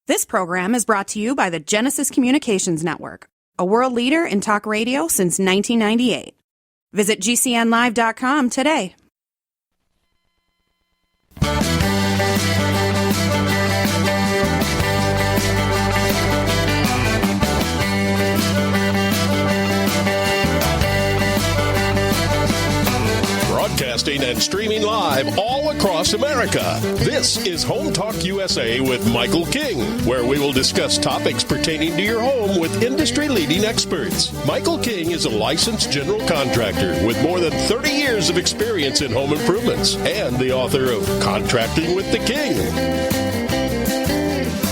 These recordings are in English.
This program is brought to you by the Genesis Communications Network, a world leader in talk radio since 1998. Visit GCNlive.com today. Broadcasting and streaming live all across America. This is HomeTalkUSA with Michael King, where we will discuss topics pertaining to your home with industry-leading experts. Michael King is a licensed general contractor with more than 30 years of experience in home improvements and the author of Contracting with the King.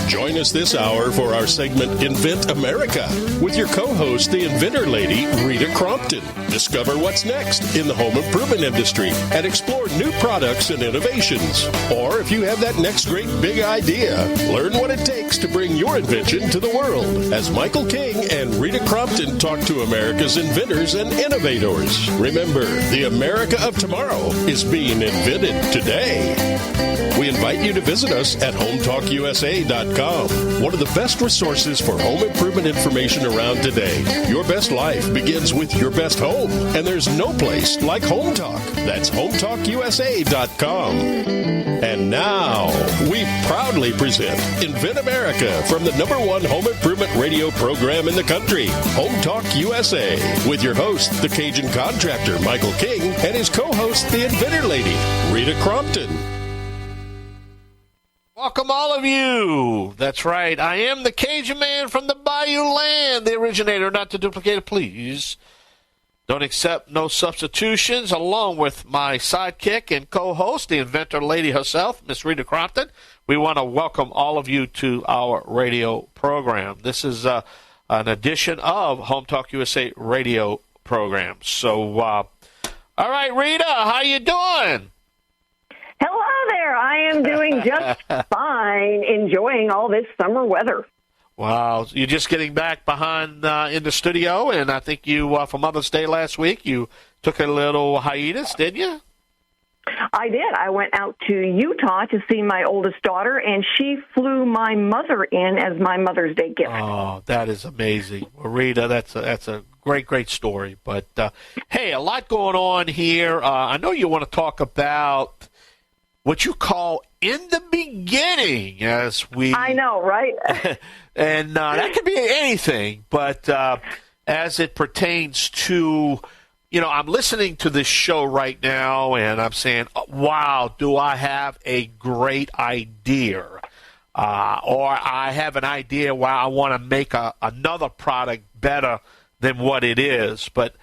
Join us this hour for our segment InventAmerica with your co-host, the Inventor Lady, Rita Crompton. Discover what's next in the home improvement industry and explore new products and innovations. Or if you have that next great big idea, learn what it takes to bring your invention to the world as Michael King and Rita Crompton talk to America's inventors and innovators. Remember, the America of tomorrow is being invented today. We invite you to visit us at HomeTalkUSA.com, one of the best resources for home improvement information around today. Your best life begins with your best home, and there's no place like Home Talk. That's HomeTalkUSA.com. And now, we proudly present InventAmerica from the #1 home improvement radio program in the country, Home Talk USA, with your host, the Cajun contractor, Michael King, and his co-host, the Inventor Lady, Rita Crompton. Welcome, all of you. That's right. I am the Cajun man from the Bayou Land, the originator, not to duplicate it, please. Don't accept no substitutions, along with my sidekick and co-host, the Inventor Lady herself, Miss Rita Crompton. We want to welcome all of you to our radio program. This is an edition of Home Talk USA radio program. So, all right, Rita, how you doing? Hello there. I am doing just fine, enjoying all this summer weather. Wow. You're just getting back behind in the studio, and I think you, for Mother's Day last week, you took a little hiatus, didn't you? I did. I went out to Utah to see my oldest daughter, and she flew my mother in as my Mother's Day gift. Oh, that is amazing. Well, Rita, that's a great story. But, hey, a lot going on here. I know you want to talk about what you call in the beginning, as we... I know, right? And that could be anything, but as it pertains to, I'm listening to this show right now, and I'm saying, wow, do I have a great idea? Or I have an idea where I want to make another product better than what it is, but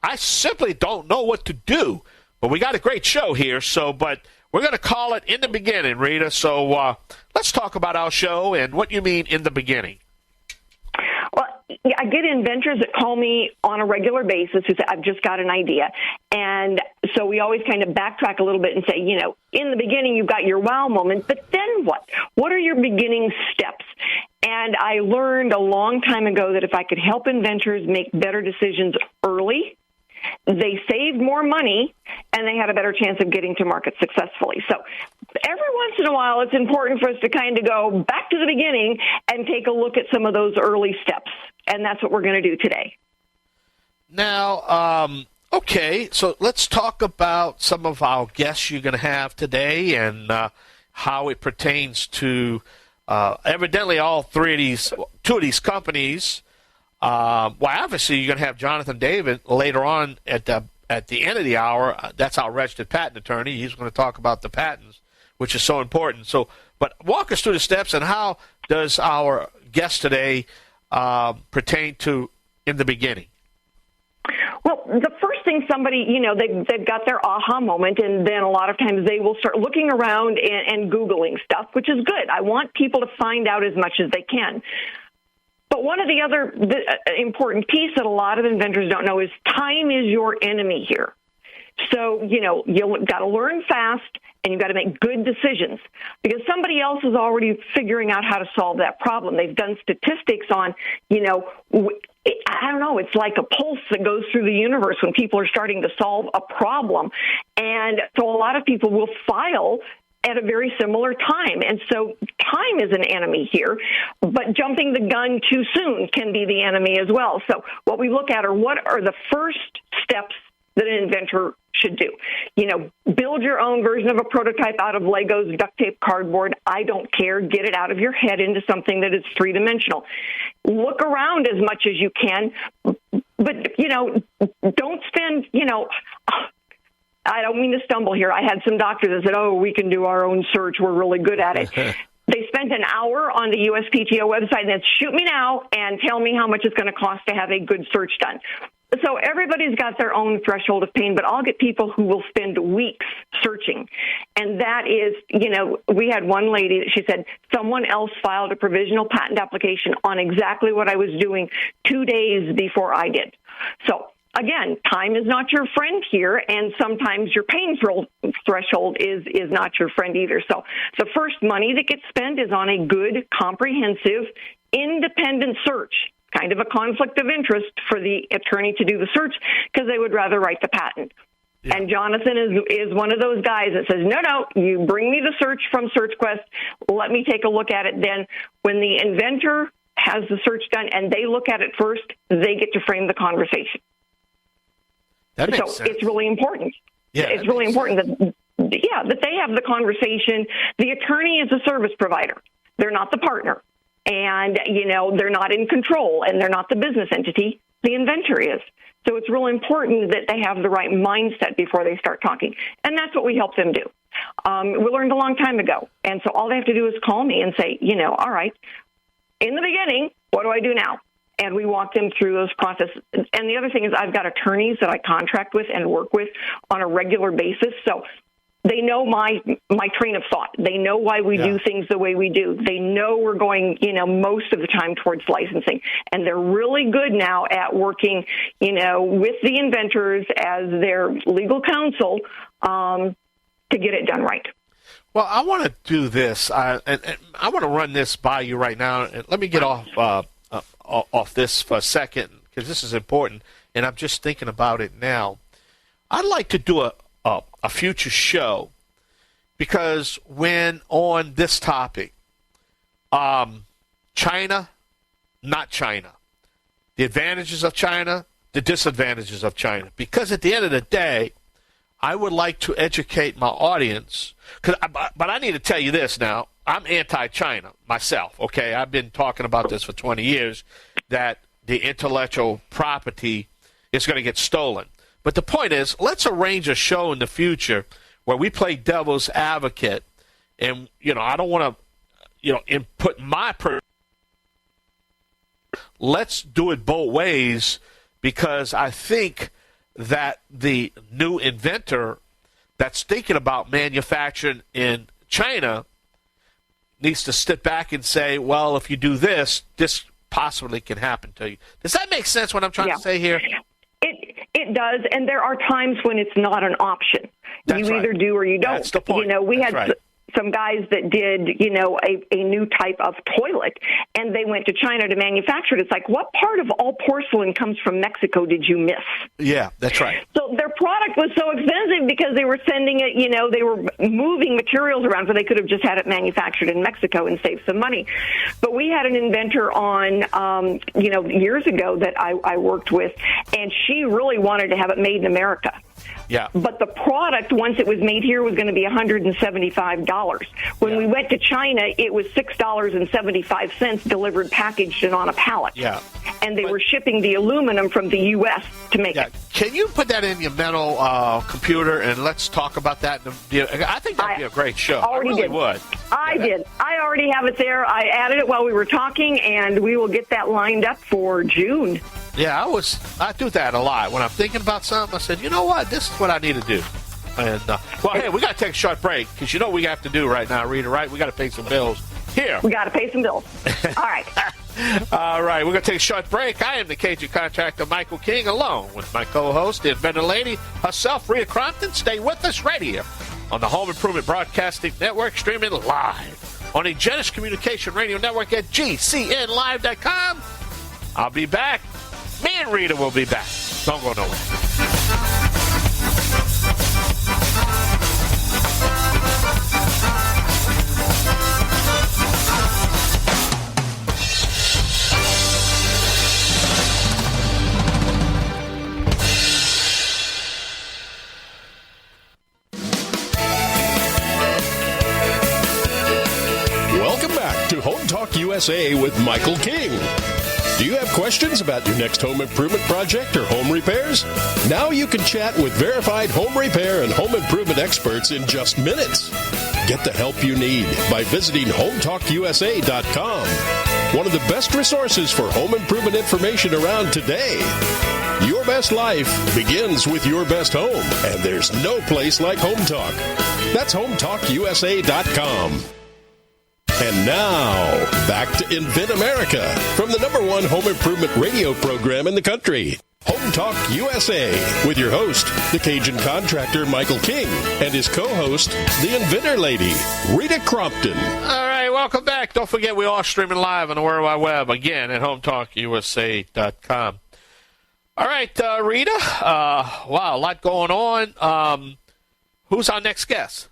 I simply don't know what to do. But we got a great show here, but we're going to call it In the Beginning, Rita. So let's talk about our show and what you mean in the beginning. Well, I get inventors that call me on a regular basis who say, I've just got an idea. And so we always kind of backtrack a little bit and say, in the beginning, you've got your wow moment, but then what? What are your beginning steps? And I learned a long time ago that if I could help inventors make better decisions early, they saved more money, and they had a better chance of getting to market successfully. So every once in a while, it's important for us to kind of go back to the beginning and take a look at some of those early steps, and that's what we're going to do today. Now, okay, so let's talk about some of our guests you're going to have today and how it pertains to evidently all two of these companies. Well, obviously, you're going to have Jonathan David later on at the end of the hour. That's our registered patent attorney. He's going to talk about the patents, which is so important. So, but walk us through the steps, and how does our guest today pertain to in the beginning? Well, the first thing somebody, they've got their aha moment, and then a lot of times they will start looking around and Googling stuff, which is good. I want people to find out as much as they can. But one of the other important piece that a lot of inventors don't know is time is your enemy here. So, you've got to learn fast, and you've got to make good decisions, because somebody else is already figuring out how to solve that problem. They've done statistics on, I don't know, it's like a pulse that goes through the universe when people are starting to solve a problem. And so a lot of people will file at a very similar time. And so time is an enemy here, but jumping the gun too soon can be the enemy as well. So what we look at are what are the first steps that an inventor should do. Build your own version of a prototype out of Legos, duct tape, cardboard. I don't care. Get it out of your head into something that is three-dimensional. Look around as much as you can, but, don't spend, I don't mean to stumble here. I had some doctors that said, oh, we can do our own search. We're really good at it. They spent an hour on the USPTO website and said, shoot me now and tell me how much it's going to cost to have a good search done. So everybody's got their own threshold of pain, but I'll get people who will spend weeks searching. And that is, we had one lady that she said someone else filed a provisional patent application on exactly what I was doing 2 days before I did. So again, time is not your friend here, and sometimes your pain threshold is not your friend either. So the first money that gets spent is on a good, comprehensive, independent search. Kind of a conflict of interest for the attorney to do the search because they would rather write the patent. Yeah. And Jonathan is one of those guys that says, no, you bring me the search from SearchQuest. Let me take a look at it. Then when the inventor has the search done and they look at it first, they get to frame the conversation. That makes sense. It's really important. Yeah, it's really important that they have the conversation. The attorney is a service provider. They're not the partner. And, they're not in control, and they're not the business entity. The inventor is. So it's really important that they have the right mindset before they start talking. And that's what we help them do. We learned a long time ago. And so all they have to do is call me and say, all right, in the beginning, what do I do now? And we walk them through those processes. And the other thing is I've got attorneys that I contract with and work with on a regular basis. So they know my train of thought. They know why we do things the way we do. They know we're going, most of the time towards licensing. And they're really good now at working, with the inventors as their legal counsel to get it done right. Well, I want to do this. And I want to run this by you right now. And let me get off this for a second because this is important. And I'm just thinking about it now. I'd like to do a future show because when on this topic, China, not China, the advantages of China, the disadvantages of China, because at the end of the day, I would like to educate my audience. But I need to tell you this now. I'm anti-China myself, okay? I've been talking about this for 20 years, that the intellectual property is going to get stolen. But the point is, let's arrange a show in the future where we play devil's advocate. And, I don't want to, input my let's do it both ways because I think that the new inventor that's thinking about manufacturing in China needs to step back and say, well, if you do this, this possibly can happen to you. Does that make sense what I'm trying to say here? It does, and there are times when it's not an option. You either do or you don't. That's the point. We had some guys that did, a new type of toilet, and they went to China to manufacture it. It's like, what part of all porcelain comes from Mexico did you miss? Yeah, that's right. So their product was so expensive because they were sending it, they were moving materials around, so they could have just had it manufactured in Mexico and saved some money. But we had an inventor on, years ago that I worked with, and she really wanted to have it made in America. Yeah. But the product, once it was made here, was going to be $175. When we went to China, it was $6.75 delivered, packaged, and on a pallet. Yeah. And they were shipping the aluminum from the U.S. to make it. Can you put that in your mental computer and let's talk about that? I think that would be a great show. I really would. I did. I already have it there. I added it while we were talking, and we will get that lined up for June. Yeah, I do that a lot. When I'm thinking about something, I said, you know what? This is what I need to do. And, hey, we got to take a short break because you know what we have to do right now, Rita, right? We got to pay some bills. Here. We got to pay some bills. All right. All right, we're going to take a short break. I am the Cajun contractor, Michael King, along with my co-host, the Inventor Lady herself, Rita Crompton. Stay with us right here on the Home Improvement Broadcasting Network, streaming live on the Genesis Communication Radio Network at GCNlive.com. I'll be back. Me and Rita will be back. Don't go nowhere. Home Talk USA with Michael King. Do you have questions about your next home improvement project or home repairs? Now you can chat with verified home repair and home improvement experts in just minutes. Get the help you need by visiting HomeTalkUSA.com, one of the best resources for home improvement information around today. Your best life begins with your best home, and there's no place like Home Talk. That's HomeTalkUSA.com. And now, back to InventAmerica from the #1 home improvement radio program in the country. Home Talk USA with your host, the Cajun contractor Michael King, and his co-host, the Inventor Lady, Rita Crompton. All right, welcome back. Don't forget we are streaming live on the World Wide Web, again, at HomeTalkUSA.com. All right, Rita, wow, a lot going on. Who's our next guest?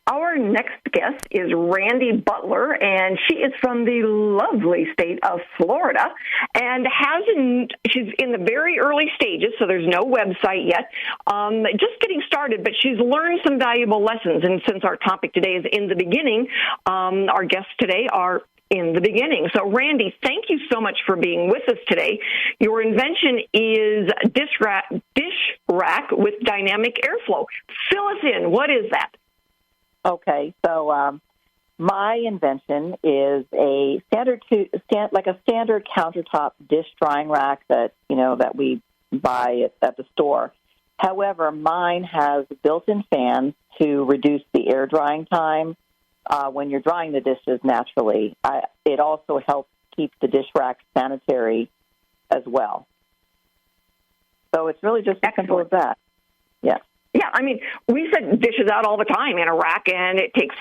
Our next guest is Randi Butler, and she is from the lovely state of Florida, and she's in the very early stages, so there's no website yet, just getting started, but she's learned some valuable lessons, and since our topic today is in the beginning, our guests today are in the beginning. So, Randi, thank you so much for being with us today. Your invention is dish rack with dynamic airflow. Fill us in. What is that? Okay, so my invention is a standard countertop dish drying rack that we buy at the store. However, mine has built-in fans to reduce the air drying time when you're drying the dishes naturally. It also helps keep the dish rack sanitary as well. So it's really just as simple as that. Yeah. Yeah, I mean, we set dishes out all the time in a rack, and it takes,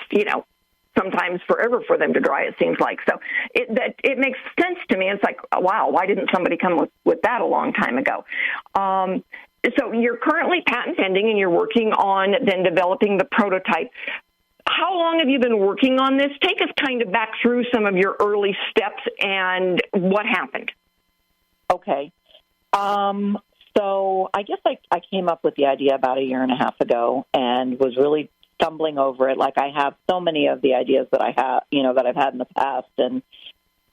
sometimes forever for them to dry, it seems like. So it makes sense to me. It's like, wow, why didn't somebody come with that a long time ago? So you're currently patent pending, and you're working on then developing the prototype. How long have you been working on this? Take us kind of back through some of your early steps and what happened. Okay. So I guess I came up with the idea about a year and a half ago and was really stumbling over it. Like I have so many of the ideas that I have, that I've had in the past. And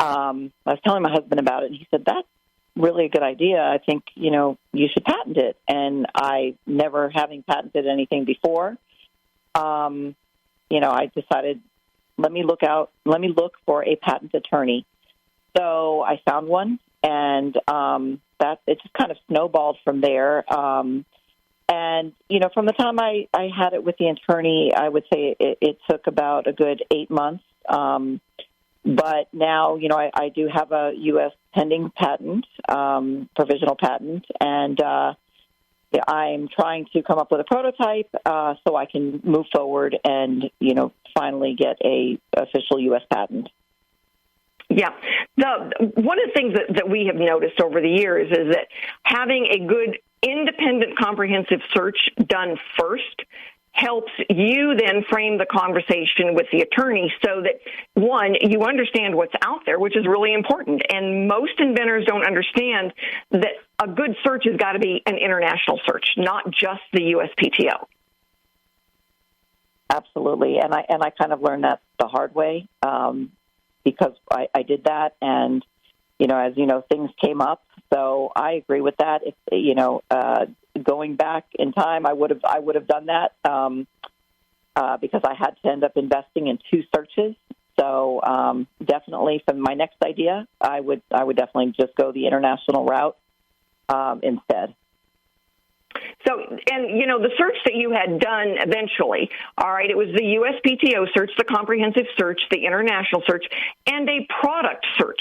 I was telling my husband about it, and he said, that's really a good idea. I think, you should patent it. And I, never having patented anything before, I decided, let me look for a patent attorney. So I found one, and that it just kind of snowballed from there. And, from the time I had it with the attorney, I would say it took about a good 8 months. But now, I do have a U.S. pending patent, provisional patent, and I'm trying to come up with a prototype so I can move forward and, finally get a official U.S. patent. Yeah. One of the things that we have noticed over the years is that having a good independent comprehensive search done first helps you then frame the conversation with the attorney so that, one, you understand what's out there, which is really important. And most inventors don't understand that a good search has got to be an international search, not just the USPTO. Absolutely. And I kind of learned that the hard way. Because I did that, and as things came up. So I agree with that. If going back in time, I would have done that because I had to end up investing in 2 searches. So definitely, for my next idea, I would definitely just go the international route instead. So, and, the search that you had done eventually, all right, it was the USPTO search, the comprehensive search, the international search, and a product search.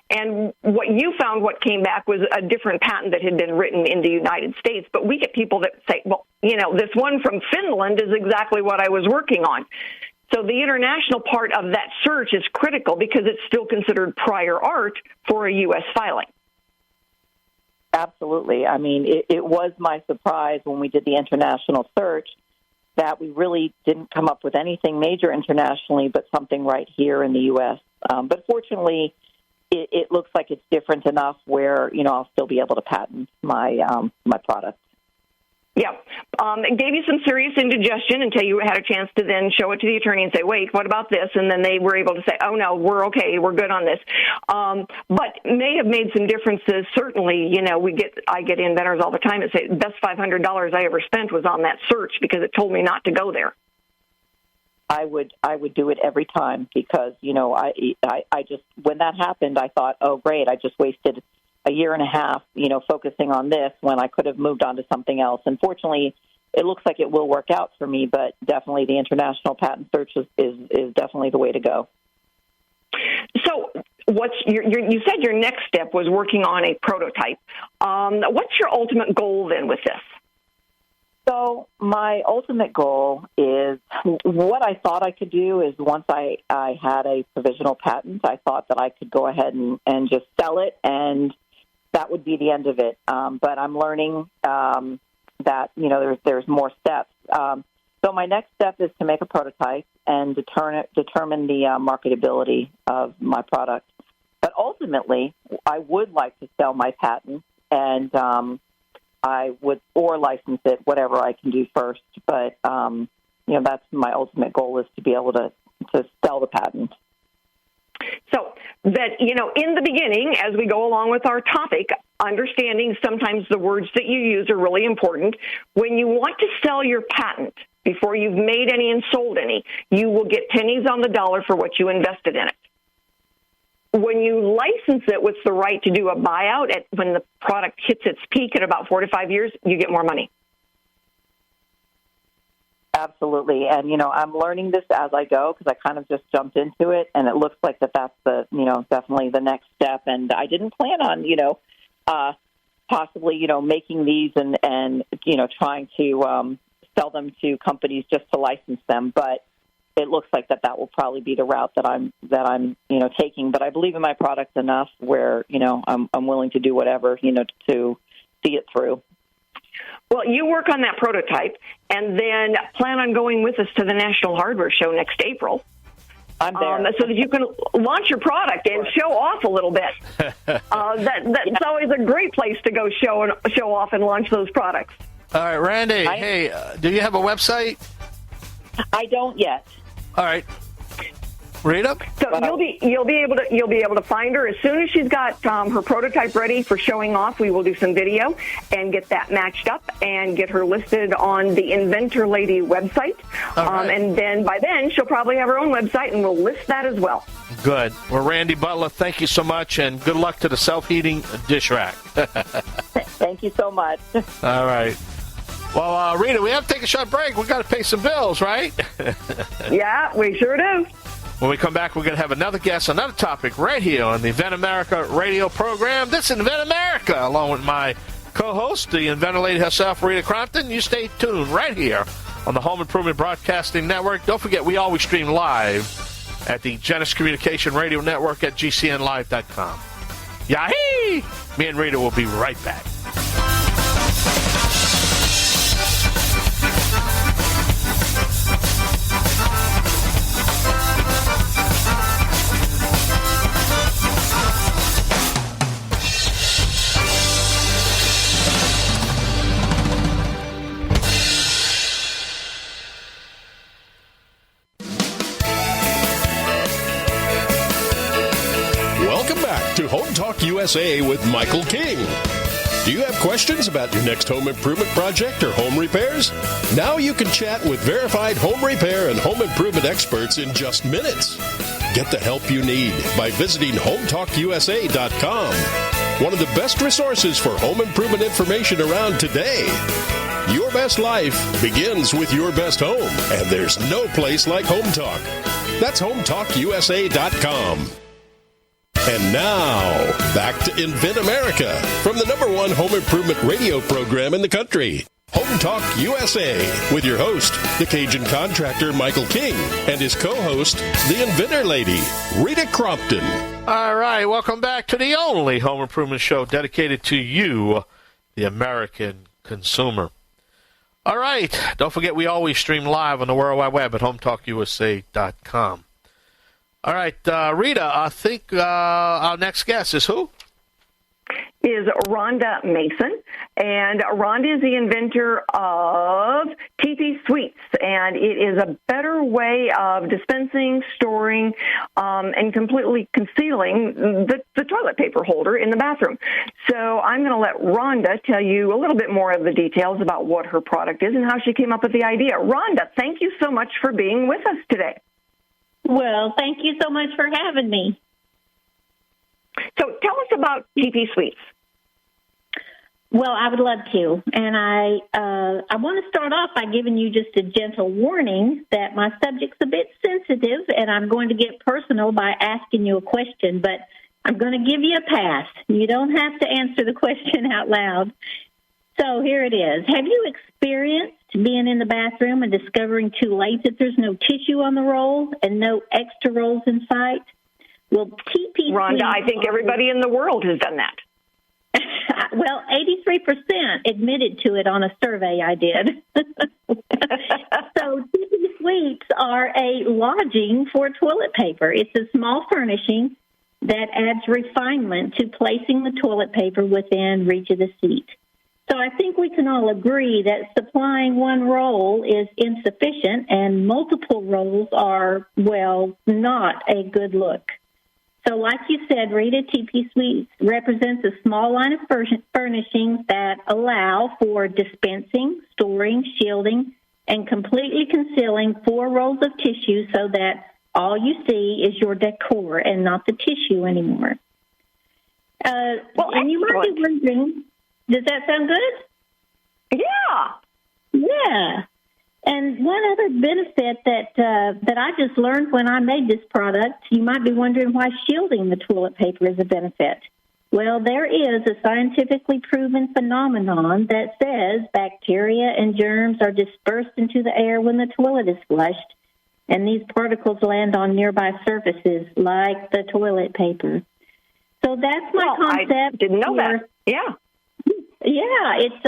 And what you found, what came back was a different patent that had been written in the United States. But we get people that say, well, this one from Finland is exactly what I was working on. So the international part of that search is critical because it's still considered prior art for a U.S. filing. Absolutely. I mean, it was my surprise when we did the international search that we really didn't come up with anything major internationally, but something right here in the U.S. But fortunately, it looks like it's different enough where, I'll still be able to patent my product. Yeah. It gave you some serious indigestion until you had a chance to then show it to the attorney and say, wait, what about this? And then they were able to say, oh, no, we're okay. We're good on this. But may have made some differences. Certainly, I get inventors all the time that say the best $500 I ever spent was on that search because it told me not to go there. I would do it every time because, I just, when that happened, I thought, oh, great, I just wasted a year and a half, focusing on this when I could have moved on to something else. Unfortunately, it looks like it will work out for me, but definitely the international patent search is definitely the way to go. So you said your next step was working on a prototype. What's your ultimate goal then with this? So my ultimate goal is what I thought I could do is once I had a provisional patent, I thought that I could go ahead and just sell it, and that would be the end of it. But I'm learning that, there's more steps. So my next step is to make a prototype and determine the marketability of my product. But ultimately, I would like to sell my patent and I would, or license it, whatever I can do first. But, that's my ultimate goal is to be able to sell the patent. So that, in the beginning, as we go along with our topic, understanding sometimes the words that you use are really important. When you want to sell your patent, before you've made any and sold any, you will get pennies on the dollar for what you invested in it. When you license it with the right to do a buyout when the product hits its peak at about 4 to 5 years, you get more money. Absolutely. And, I'm learning this as I go because I kind of just jumped into it, and it looks like that's the, definitely the next step. And I didn't plan on, possibly, making these and trying to sell them to companies just to license them. But it looks like that will probably be the route that I'm taking. But I believe in my product enough where, I'm willing to do whatever, to see it through. Well, you work on that prototype and then plan on going with us to the National Hardware Show next April. I'm there. So that you can launch your product and show off a little bit. That's always a great place to go show off and launch those products. All right, Randy, do you have a website? I don't yet. All right. Rita? So you'll be able to find her as soon as she's got her prototype ready for showing off. We will do some video and get that matched up and get her listed on the Inventor Lady website. Right. And then by then she'll probably have her own website, and we'll list that as well. Good. Well, Randi Butler, thank you so much, and good luck to the self-heating dish rack. Thank you so much. All right. Well, Rita, we have to take a short break. We've got to pay some bills, right? Yeah, we sure do. When we come back, we're going to have another guest, another topic right here on the InventAmerica radio program. This is InventAmerica, along with my co-host, the Inventor Lady herself, Rita Crompton. You stay tuned right here on the Home Improvement Broadcasting Network. Don't forget, we always stream live at the Genesis Communication Radio Network at GCNlive.com. Yahee! Me and Rita will be right back. To Home Talk USA with Michael King. Do you have questions about your next home improvement project or home repairs? Now you can chat with verified home repair and home improvement experts in just minutes. Get the help you need by visiting HomeTalkUSA.com. One of the best resources for home improvement information around today. Your best life begins with your best home, and there's no place like Home Talk. That's HomeTalkUSA.com. And now, back to InventAmerica from the #1 home improvement radio program in the country. Home Talk USA with your host, the Cajun contractor Michael King, and his co-host, the Inventor Lady, Rita Crompton. All right, welcome back to the only home improvement show dedicated to you, the American consumer. All right, don't forget we always stream live on the World Wide Web at HomeTalkUSA.com. All right, Rita, I think our next guest is who? is Rhonda Mason, and Rhonda is the inventor of TP Suites, and it is a better way of dispensing, storing, and completely concealing the toilet paper holder in the bathroom. So I'm going to let Rhonda tell you a little bit more of the details about what her product is and how she came up with the idea. Rhonda, thank you so much for being with us today. Well, thank you so much for having me. So tell us about TP Suites. Well, I would love to. And I want to start off by giving you just a gentle warning that my subject's a bit sensitive, and I'm going to get personal by asking you a question, but I'm going to give you a pass. You don't have to answer the question out loud. So here it is. Have you experienced being in the bathroom and discovering too late that there's no tissue on the roll and no extra rolls in sight? Well, TP Rhonda, I think everybody in the world has done that. Well, 83% admitted to it on a survey I did. So TP Suites are a lodging for toilet paper. It's a small furnishing that adds refinement to placing the toilet paper within reach of the seat. So I think we can all agree that supplying one roll is insufficient and multiple rolls are, well, not a good look. So like you said, Rita, TP Suites represents a small line of furnishings that allow for dispensing, storing, shielding, and completely concealing 4 rolls of tissue so that all you see is your decor and not the tissue anymore. And you might be wondering, does that sound good? Yeah. Yeah. And one other benefit that I just learned when I made this product, you might be wondering why shielding the toilet paper is a benefit. Well, there is a scientifically proven phenomenon that says bacteria and germs are dispersed into the air when the toilet is flushed, and these particles land on nearby surfaces like the toilet paper. So that's my concept. I didn't know that. Yeah. Yeah, it's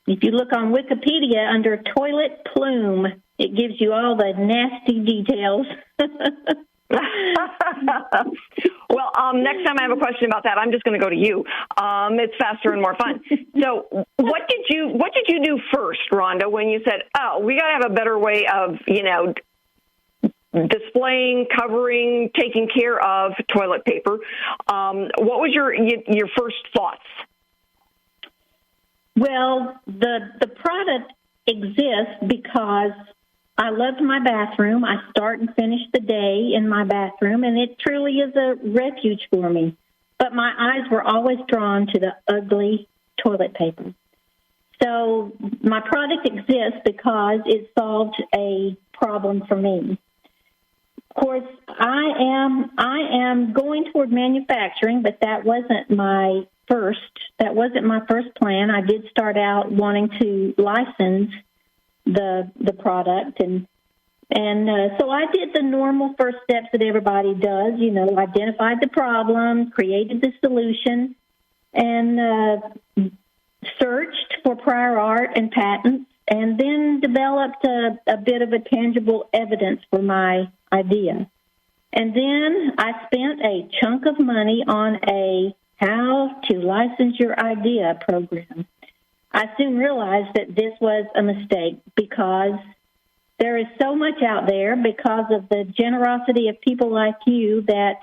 if you look on Wikipedia under toilet plume, it gives you all the nasty details. Well, next time I have a question about that, I'm just going to go to you. It's faster and more fun. So, what did you do first, Rhonda, when you said, "Oh, we got to have a better way of, displaying, covering, taking care of toilet paper"? What was your first thoughts? Well, the product exists because I loved my bathroom. I start and finish the day in my bathroom, and it truly is a refuge for me. But my eyes were always drawn to the ugly toilet paper. So my product exists because it solved a problem for me. Of course, I am going toward manufacturing, but that wasn't my first plan. I did start out wanting to license the product, and so I did the normal first steps that everybody does. Identified the problem, created the solution, and searched for prior art and patents, and then developed a bit of a tangible evidence for my idea. And then I spent a chunk of money on a How to License Your Idea program. I soon realized that this was a mistake because there is so much out there because of the generosity of people like you that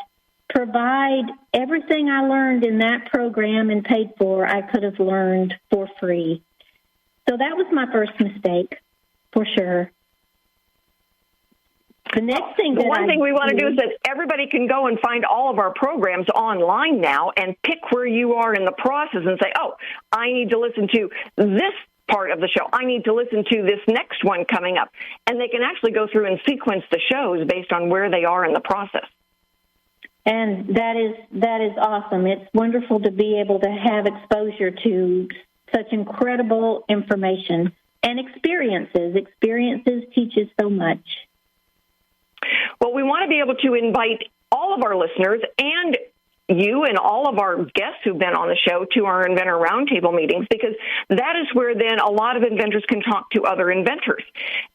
provide everything I learned in that program and paid for, I could have learned for free. So that was my first mistake, for sure. The next thing the one thing we want to do is that everybody can go and find all of our programs online now and pick where you are in the process and say, oh, I need to listen to this part of the show. I need to listen to this next one coming up. And they can actually go through and sequence the shows based on where they are in the process. And that is awesome. It's wonderful to be able to have exposure to such incredible information and experiences. Experiences teach us so much. Well, we want to be able to invite all of our listeners and you and all of our guests who've been on the show to our Inventor Roundtable meetings, because that is where then a lot of inventors can talk to other inventors.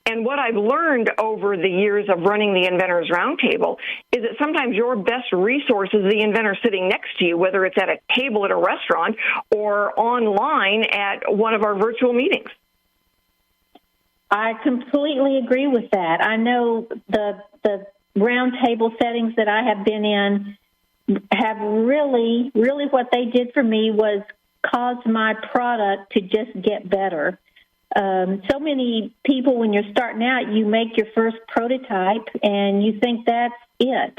And what I've learned over the years of running the Inventors Roundtable is that sometimes your best resource is the inventor sitting next to you, whether it's at a table at a restaurant or online at one of our virtual meetings. I completely agree with that. I know the roundtable settings that I have been in have really what they did for me was cause my product to just get better. So many people, when you're starting out, you make your first prototype and you think that's it.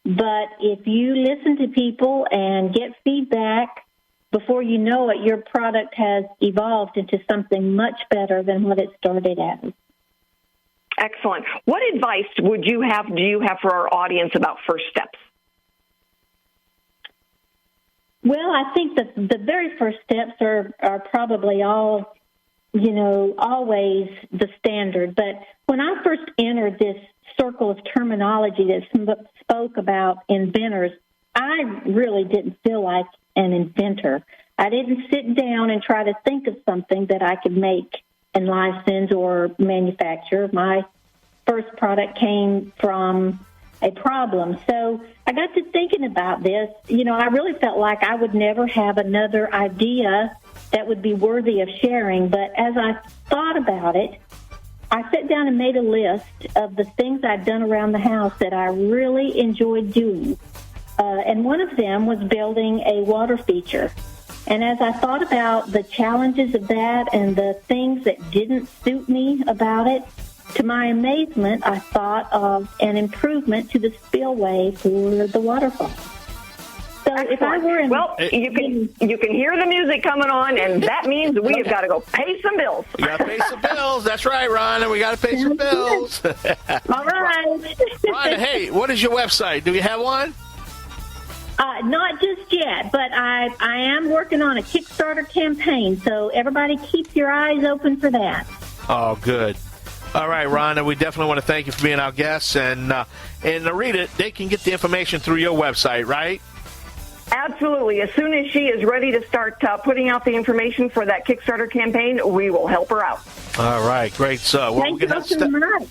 But if you listen to people and get feedback, before you know it, your product has evolved into something much better than what it started as. Excellent. What advice do you have for our audience about first steps? Well, I think that the very first steps are probably always the standard. But when I first entered this circle of terminology that spoke about inventors, I really didn't feel like an inventor. I didn't sit down and try to think of something that I could make and license or manufacture. My first product came from a problem. So I got to thinking about this. I really felt like I would never have another idea that would be worthy of sharing. But as I thought about it, I sat down and made a list of the things I'd done around the house that I really enjoyed doing. And one of them was building a water feature. And as I thought about the challenges of that and the things that didn't suit me about it, to my amazement, I thought of an improvement to the spillway for the waterfall. So Excellent. If I were in... Well, you can hear the music coming on, and that means we have got to go pay some bills. We got to pay some bills. That's right, Rhonda. We got to pay some bills. All right. Rhonda, hey, what is your website? Do you have one? Not just yet, but I am working on a Kickstarter campaign, so everybody keep your eyes open for that. Oh, good. All right, Rhonda, we definitely want to thank you for being our guest. And Rita, they can get the information through your website, right? Absolutely. As soon as she is ready to start putting out the information for that Kickstarter campaign, we will help her out. All right, great. So, Thank you so much.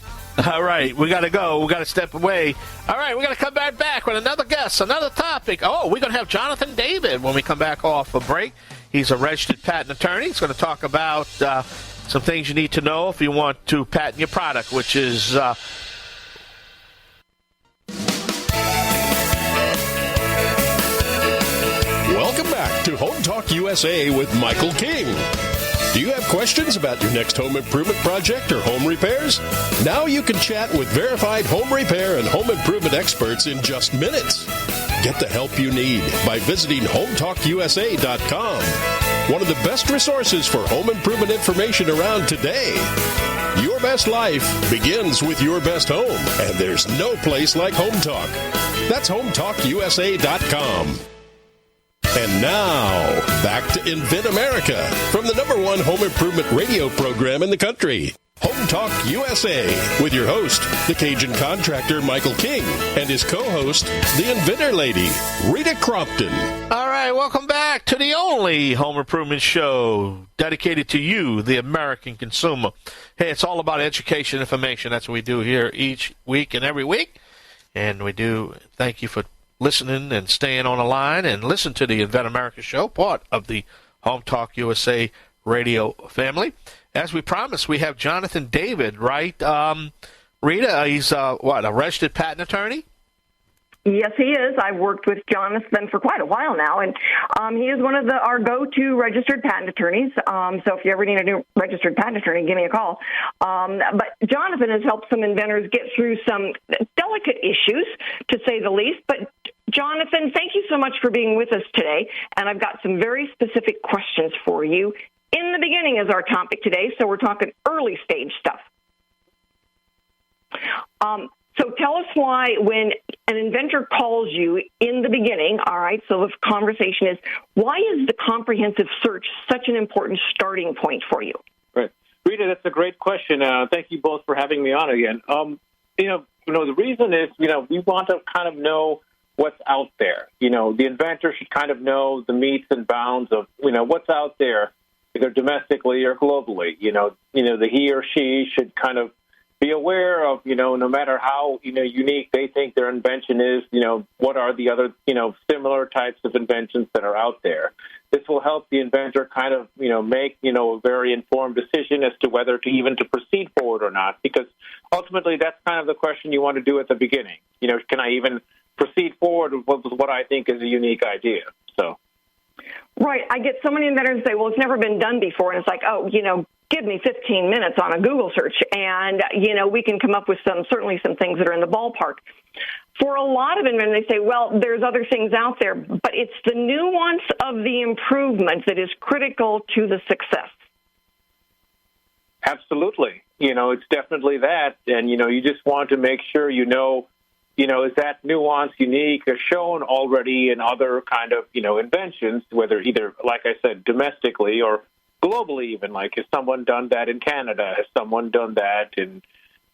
All right, we got to go. We got to step away. All right, we're going to come back with another guest, another topic. Oh, we're going to have Jonathan David when we come back off a break. He's a registered patent attorney. He's going to talk about some things you need to know if you want to patent your product, which is... Welcome back to Home Talk USA with Michael King. Do you have questions about your next home improvement project or home repairs? Now you can chat with verified home repair and home improvement experts in just minutes. Get the help you need by visiting HomeTalkUSA.com, one of the best resources for home improvement information around today. Your best life begins with your best home, and there's no place like Home Talk. That's HomeTalkUSA.com. And now, back to InventAmerica from the #1 home improvement radio program in the country. Home Talk USA with your host, the Cajun contractor Michael King, and his co-host, the Inventor Lady, Rita Crompton. All right, welcome back to the only home improvement show dedicated to you, the American consumer. Hey, it's all about education and information. That's what we do here each week and every week. And we do thank you for listening and staying on the line and listen to the InventAmerica show, part of the Home Talk USA radio family. As we promised, we have Jonathan David, right? Rita, he's a registered patent attorney? Yes, he is. I've worked with Jonathan for quite a while now, and he is one of our go-to registered patent attorneys. So if you ever need a new registered patent attorney, give me a call. But Jonathan has helped some inventors get through some delicate issues, to say the least. But Jonathan, thank you so much for being with us today, and I've got some very specific questions for you. In the beginning is our topic today, so we're talking early stage stuff. So tell us why, when an inventor calls you in the beginning, all right, so the conversation is, why is the comprehensive search such an important starting point for you? Right. Rita, that's a great question. Thank you both for having me on again. The reason is, we want to kind of know what's out there. The inventor should kind of know the metes and bounds of, what's out there, either domestically or globally. The he or she should kind of be aware of, no matter how, unique they think their invention is, what are the other, similar types of inventions that are out there. This will help the inventor kind of, make, a very informed decision as to whether to proceed forward or not, because ultimately that's kind of the question you want to do at the beginning. Can I even proceed forward with what I think is a unique idea? So. Right. I get so many inventors say, well, it's never been done before. And it's like, oh, give me 15 minutes on a Google search and, we can come up with certainly some things that are in the ballpark. For a lot of inventors, they say, well, there's other things out there, but it's the nuance of the improvement that is critical to the success. Absolutely. It's definitely that. And, you just want to make sure is that nuance unique or shown already in other kind of, inventions, whether either, like I said, domestically or globally even, like has someone done that in Canada? Has someone done that in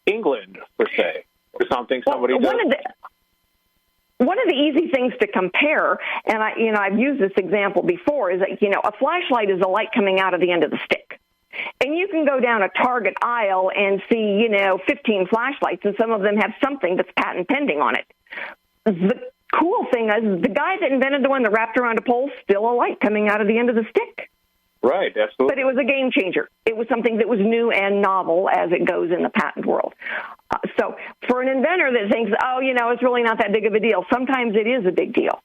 England, per se, or something somebody does? One of the easy things to compare, and I've used this example before, is that, a flashlight is a light coming out of the end of the stick. And you can go down a Target aisle and see, 15 flashlights, and some of them have something that's patent pending on it. The cool thing is the guy that invented the one that wrapped around a pole, still a light coming out of the end of the stick. Right, absolutely. But it was a game changer. It was something that was new and novel as it goes in the patent world. So for an inventor that thinks, it's really not that big of a deal, sometimes it is a big deal.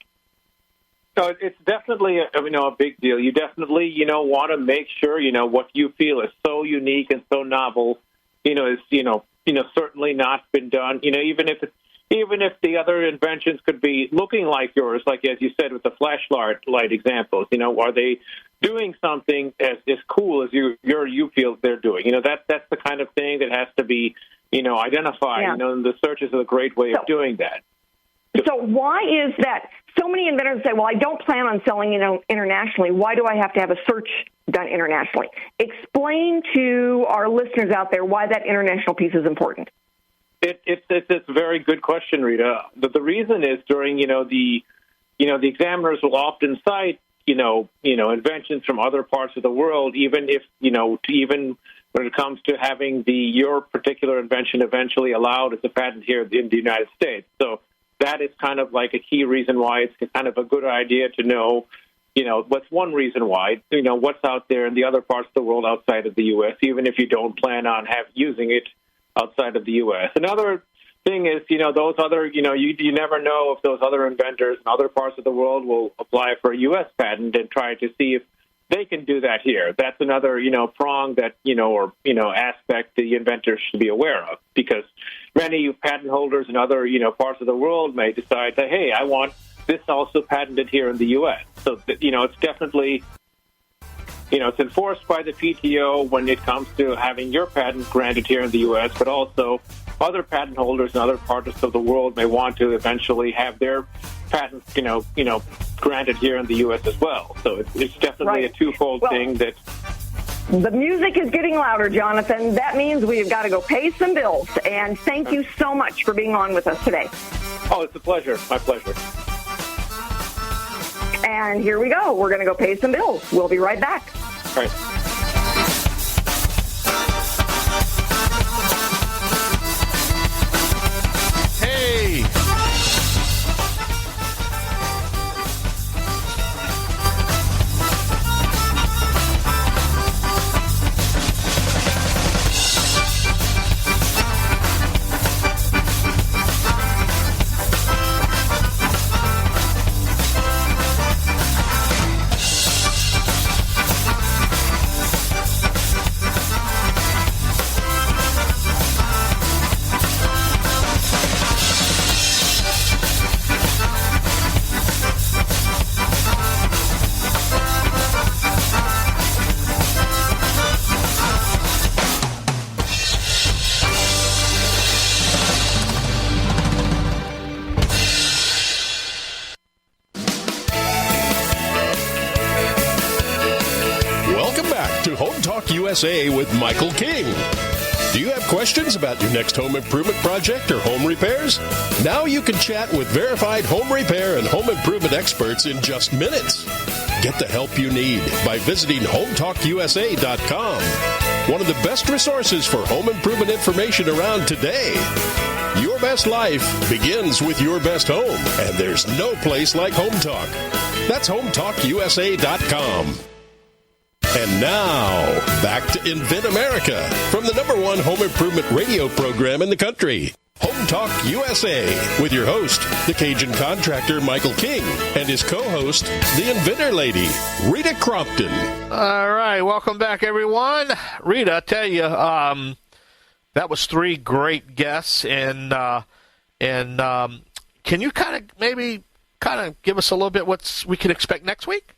So it's definitely a big deal. You definitely, want to make sure, what you feel is so unique and so novel, is, certainly not been done. Even if the other inventions could be looking like yours, like as you said with the flashlight examples, are they doing something as cool as you feel they're doing? That's the kind of thing that has to be, identified. Yeah. And the search is a great way of doing that. So why is that? So many inventors say, well, I don't plan on selling, internationally. Why do I have to have a search done internationally? Explain to our listeners out there why that international piece is important. It's a very good question, Rita. The reason is during, the examiners will often cite, inventions from other parts of the world, even if, even when it comes to having your particular invention eventually allowed as a patent here in the United States. So that is kind of like a key reason why it's kind of a good idea to know, what's one reason why, what's out there in the other parts of the world outside of the U.S., even if you don't plan on using it outside of the U.S. Another thing is, those other, you never know if those other inventors in other parts of the world will apply for a U.S. patent and try to see if they can do that here. That's another, prong that, or aspect the inventors should be aware of, because many patent holders in other, parts of the world may decide that, hey, I want this also patented here in the U.S. So, it's definitely, it's enforced by the PTO when it comes to having your patent granted here in the U.S., but also other patent holders in other parts of the world may want to eventually have their patents, granted here in the U.S. as well. So it's definitely a twofold thing that... The music is getting louder, Jonathan. That means we've got to go pay some bills. And thank you so much for being on with us today. Oh, it's a pleasure. My pleasure. And here we go. We're going to go pay some bills. We'll be right back. All right. Hey! Welcome back to Home Talk USA with Michael King. Do you have questions about your next home improvement project or home repairs? Now you can chat with verified home repair and home improvement experts in just minutes. Get the help you need by visiting HomeTalkUSA.com, one of the best resources for home improvement information around today. Your best life begins with your best home, and there's no place like Home Talk. That's HomeTalkUSA.com. And now, back to InventAmerica from the #1 home improvement radio program in the country. Home Talk USA with your host, the Cajun contractor Michael King, and his co-host, the Inventor Lady, Rita Crompton. All right, welcome back, everyone. Rita, I tell you, that was 3 great guests, and can you kind of give us a little bit what we can expect next week?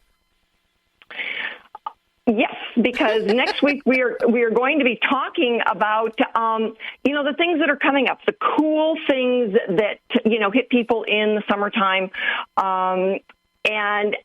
Yes, because next week we are going to be talking about the things that are coming up, the cool things that hit people in the summertime, and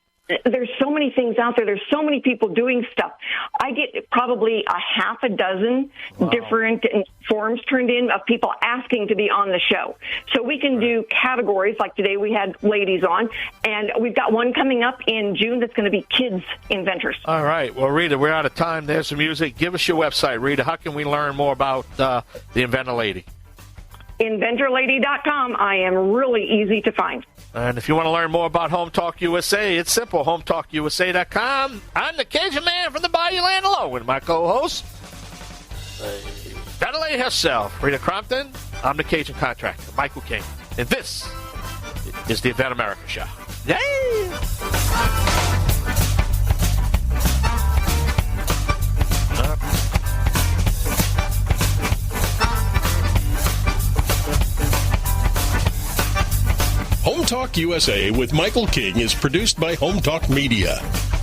there's so many things out there. There's so many people doing stuff. I get probably a half a dozen different forms turned in of people asking to be on the show. So we can do categories, like today we had ladies on, and we've got one coming up in June that's going to be kids inventors. All right. Well, Rita, we're out of time. There's the music. Give us your website, Rita. How can we learn more about the Inventor Lady? InventorLady.com. I am really easy to find. And if you want to learn more about Home Talk USA, it's simple, HomeTalkUSA.com. I'm the Cajun man from the Bayou Land alone with my co-host, the lady herself, Rita Crompton. I'm the Cajun contractor, Michael King. And this is the InventAmerica Show. Yay! Home Talk USA with Michael King is produced by Home Talk Media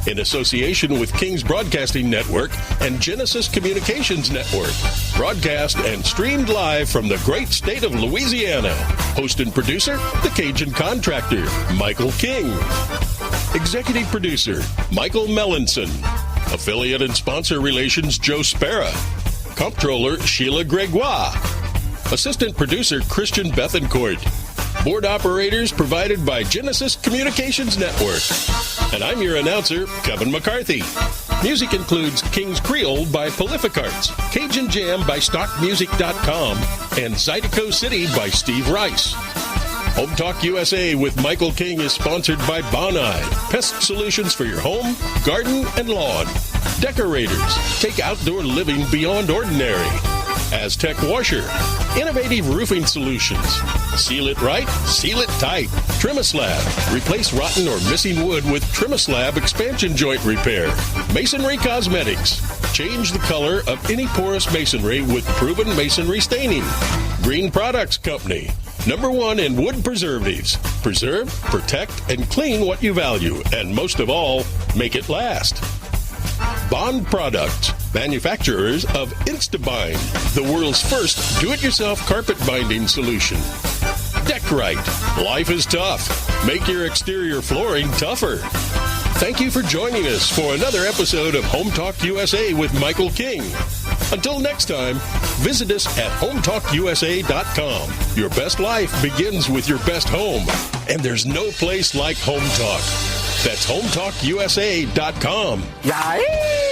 in association with King's Broadcasting Network and Genesis Communications Network. Broadcast and streamed live from the great state of Louisiana. Host and producer, the Cajun contractor, Michael King. Executive producer, Michael Mellinson. Affiliate and sponsor relations, Joe Spera. Comptroller, Sheila Gregoire. Assistant producer, Christian Bethencourt. Board operators provided by Genesis Communications Network. And I'm your announcer, Kevin McCarthy. Music includes King's Creole by Prolific Arts, Cajun Jam by StockMusic.com, and Zydeco City by Steve Rice. Home Talk USA with Michael King is sponsored by Bonai, pest solutions for your home, garden, and lawn. Decorators, take outdoor living beyond ordinary. Aztec Washer, innovative roofing solutions. Seal it right, seal it tight. Trimislab, replace rotten or missing wood with Trimislab expansion joint repair. Masonry Cosmetics, change the color of any porous masonry with proven masonry staining. Green Products Company, #1 in wood preservatives. Preserve, protect, and clean what you value, and most of all, make it last. Bond Products, manufacturers of InstaBind, the world's first do-it-yourself carpet binding solution. Deckrite, life is tough. Make your exterior flooring tougher. Thank you for joining us for another episode of Home Talk USA with Michael King. Until next time, visit us at HomeTalkUSA.com. Your best life begins with your best home, and there's no place like Home Talk. That's HomeTalkUSA.com. Yay!